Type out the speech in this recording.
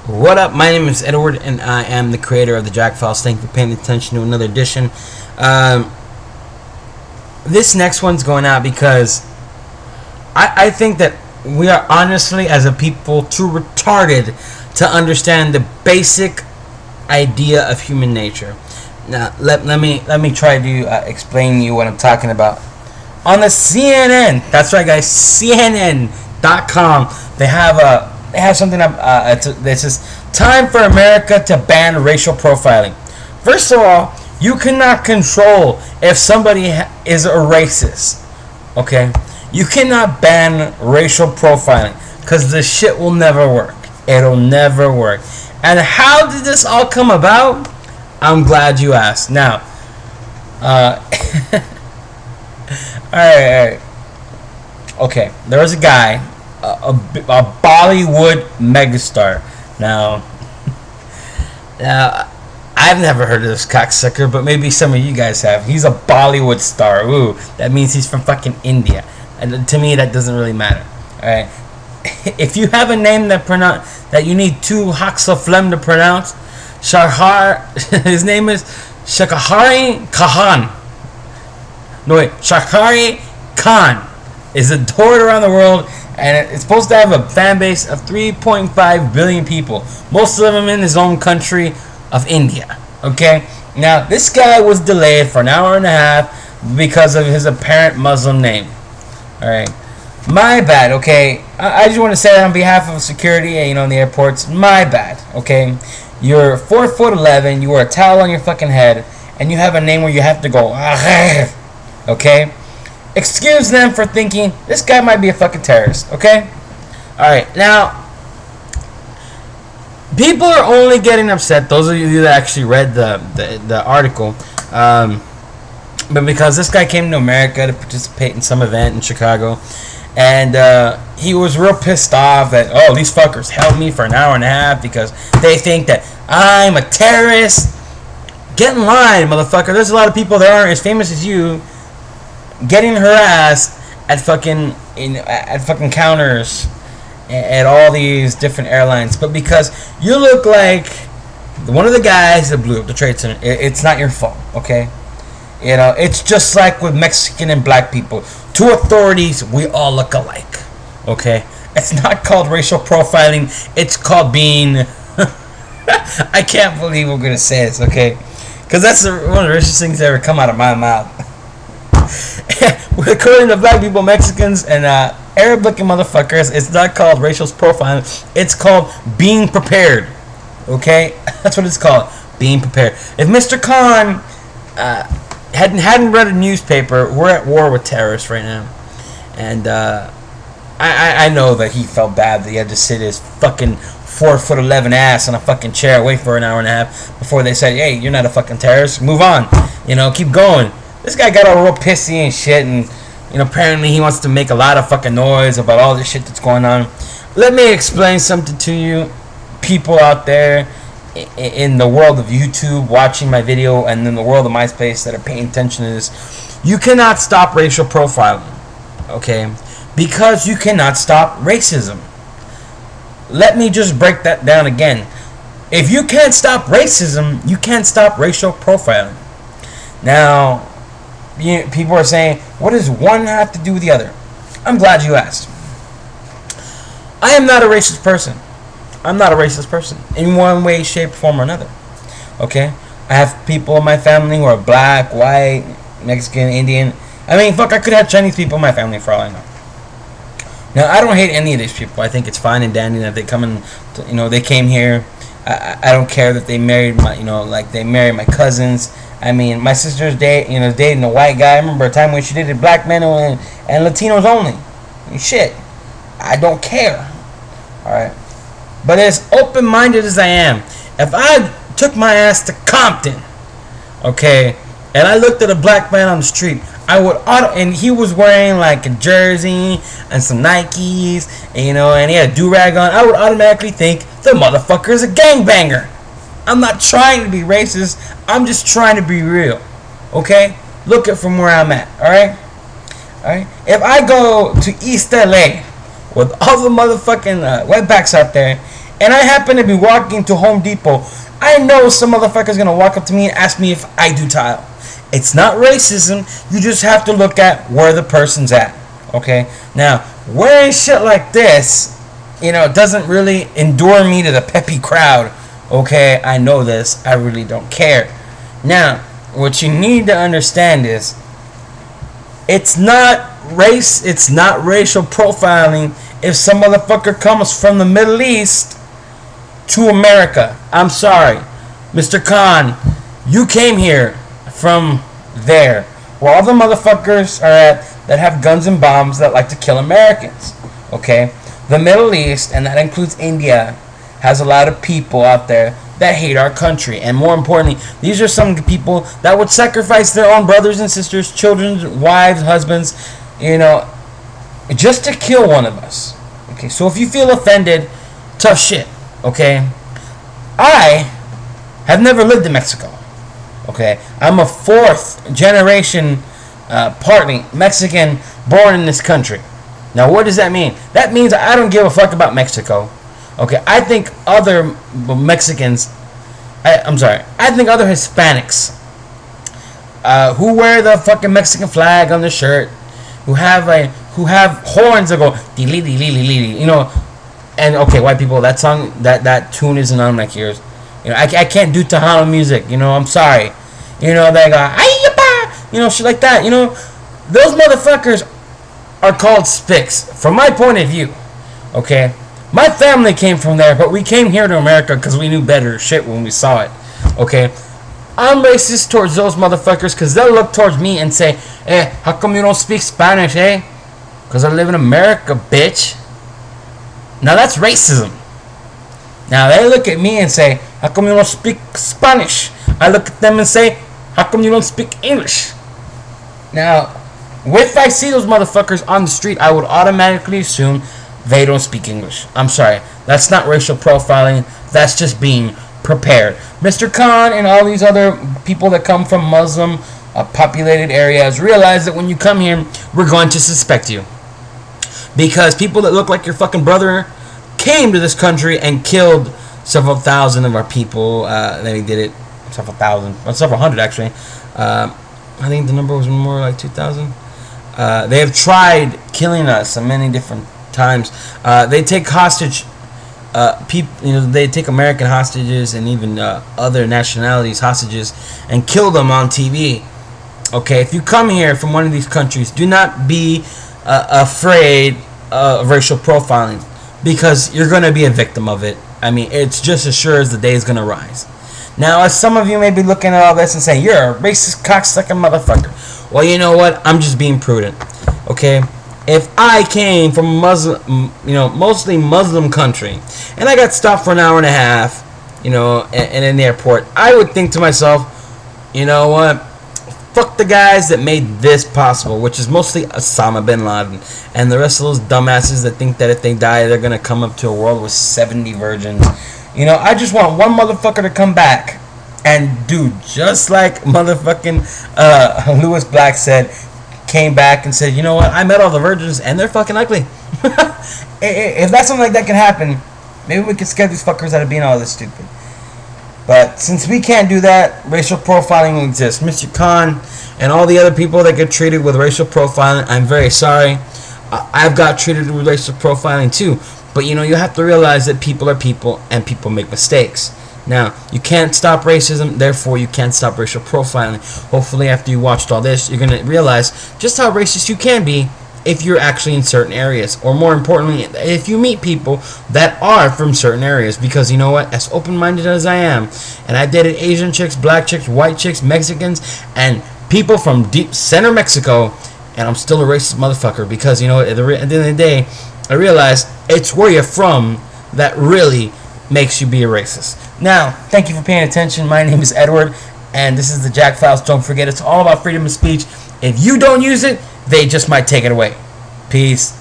What up? My name is Edward, and I am the creator of the Jack Files. Thank you for paying attention to another edition. This next one's going out because I think that we are honestly, as a people, too retarded to understand the basic idea of human nature. Now, let me try to explain to you what I'm talking about. On the CNN, that's right, guys, CNN.com, they have something that says time for America to ban racial profiling. First of all, you cannot control if somebody is a racist. Okay, you cannot ban racial profiling because this shit will never work. It'll never work. And how did this all come about? I'm glad you asked. Now, all right. Okay, there was a guy, a Bollywood megastar. Now, I've never heard of this cocksucker, but maybe some of you guys have. He's a Bollywood star. Ooh, that means he's from fucking India. And to me, that doesn't really matter. All right. If you have a name that you need two haks of phlegm to pronounce, his name is Shahari Khan. No wait, Shahari Khan is adored around the world, and it's supposed to have a fan base of 3.5 billion people. Most of them in his own country of India. Okay, now this guy was delayed for an hour and a half because of his apparent Muslim name. All right, my bad. Okay, I just want to say that on behalf of security, in the airports. My bad. Okay, you're 4'11", you wear a towel on your fucking head, and you have a name where you have to go. Okay, excuse them for thinking this guy might be a fucking terrorist. Okay, all right. Now, people are only getting upset, those of you that actually read the article, but because this guy came to America to participate in some event in Chicago, and he was real pissed off that, oh, these fuckers held me for an hour and a half because they think that I'm a terrorist. Get in line, motherfucker. There's a lot of people that aren't as famous as you getting harassed at fucking counters at all these different airlines, but because you look like one of the guys that blew up the Trade Center, it's not your fault. Okay, it's just like with Mexican and black people. To authorities, we all look alike. Okay, it's not called racial profiling. It's called being. I can't believe we're gonna say this. Okay, because that's one of the richest things that ever come out of my mouth. According to black people, Mexicans, and Arab-looking motherfuckers, it's not called racial profiling. It's called being prepared. Okay, that's what it's called, being prepared. If Mr. Khan hadn't read a newspaper, we're at war with terrorists right now, and I know that he felt bad that he had to sit his fucking 4'11" ass on a fucking chair, wait for an hour and a half before they said, hey, you're not a fucking terrorist, move on, keep going. This guy got all real pissy and shit, and apparently he wants to make a lot of fucking noise about all this shit that's going on. Let me explain something to you, people out there in the world of YouTube watching my video, and in the world of MySpace that are paying attention to this. You cannot stop racial profiling, okay? Because you cannot stop racism. Let me just break that down again. If you can't stop racism, you can't stop racial profiling. Now, people are saying, what does one have to do with the other? I'm glad you asked. I am not a racist person. I'm not a racist person in one way, shape, form, or another. Okay? I have people in my family who are black, white, Mexican, Indian. I mean, fuck, I could have Chinese people in my family for all I know. Now, I don't hate any of these people. I think it's fine and dandy that they come and, they came here. I don't care that they married they married my cousins. I mean, my sister's dating a white guy. I remember a time when she dated black men and Latinos only. Shit. I don't care. Alright. But as open-minded as I am, if I took my ass to Compton, okay, and I looked at a black man on the street, I would and he was wearing like a jersey and some Nikes, and he had a do-rag on, I would automatically think the motherfucker is a gangbanger. I'm not trying to be racist. I'm just trying to be real. Okay? Look at from where I'm at. Alright? Alright? If I go to East LA with all the motherfucking wetbacks out there, and I happen to be walking to Home Depot, I know some motherfucker's gonna walk up to me and ask me if I do tile. It's not racism. You just have to look at where the person's at. Okay? Now, wearing shit like this, you know, doesn't really endure me to the peppy crowd. Okay? I know this. I really don't care. Now, what you need to understand is, it's not racial profiling if some motherfucker comes from the Middle East to America. I'm sorry. Mr. Khan, you came here from there, where all the motherfuckers are at that have guns and bombs that like to kill Americans. Okay? The Middle East, and that includes India, has a lot of people out there that hate our country. And more importantly, these are some people that would sacrifice their own brothers and sisters, children, wives, husbands, you know, just to kill one of us. Okay? So if you feel offended, tough shit. Okay? I have never lived in Mexico. Okay, I'm a fourth generation, partly Mexican, born in this country. Now, what does that mean? That means I don't give a fuck about Mexico. Okay, I think other Mexicans, I'm sorry, I think other Hispanics, who wear the fucking Mexican flag on their shirt, who have horns that go dee dee dee, you know, and okay, white people, that song, that tune isn't on my ears. You know, I can't do Tejano music. You know, I'm sorry. You know, they go, ay-ya-ba, you know, shit like that. You know, those motherfuckers are called spics, from my point of view. Okay? My family came from there, but we came here to America because we knew better shit when we saw it. Okay? I'm racist towards those motherfuckers because they'll look towards me and say, hey, how come you don't speak Spanish, eh? Because I live in America, bitch. Now, that's racism. Now, they look at me and say, how come you don't speak Spanish? I look at them and say, how come you don't speak English? Now, if I see those motherfuckers on the street, I would automatically assume they don't speak English. I'm sorry. That's not racial profiling. That's just being prepared. Mr. Khan and all these other people that come from Muslim populated areas realize that when you come here, we're going to suspect you. Because people that look like your fucking brother came to this country and killed several thousand of our people. They did it, several thousand, well, several hundred actually. I think the number was more like 2,000. They have tried killing us many different times. They take hostage people. You know, they take American hostages and even other nationalities hostages and kill them on TV. Okay, if you come here from one of these countries, do not be afraid of racial profiling, because you're going to be a victim of it. I mean, it's just as sure as the day is going to rise. Now, as some of you may be looking at all this and saying, you're a racist cocksucker motherfucker. Well, you know what? I'm just being prudent. Okay? If I came from a Muslim, you know, mostly Muslim country, and I got stopped for an hour and a half, you know, and in the airport, I would think to myself, you know what? Fuck the guys that made this possible, which is mostly Osama bin Laden and the rest of those dumbasses that think that if they die, they're going to come up to a world with 70 virgins. You know, I just want one motherfucker to come back and do just like motherfucking Lewis Black said, came back and said, you know what, I met all the virgins and they're fucking ugly. If that's something like that can happen, maybe we can scare these fuckers out of being all this stupid. But since we can't do that, racial profiling will exist. Mr. Khan and all the other people that get treated with racial profiling, I'm very sorry. I've got treated with racial profiling too. But, you know, you have to realize that people are people and people make mistakes. Now, you can't stop racism, therefore you can't stop racial profiling. Hopefully after you watched all this, you're going to realize just how racist you can be if you're actually in certain areas. Or more importantly, if you meet people that are from certain areas. Because you know what? As open-minded as I am, and I dated Asian chicks, black chicks, white chicks, Mexicans, and people from deep center Mexico, and I'm still a racist motherfucker. Because, you know, at the end of the day, I realize it's where you're from that really makes you be a racist. Now, thank you for paying attention. My name is Edward, and this is the Jack Files. Don't forget, it's all about freedom of speech. If you don't use it, they just might take it away. Peace.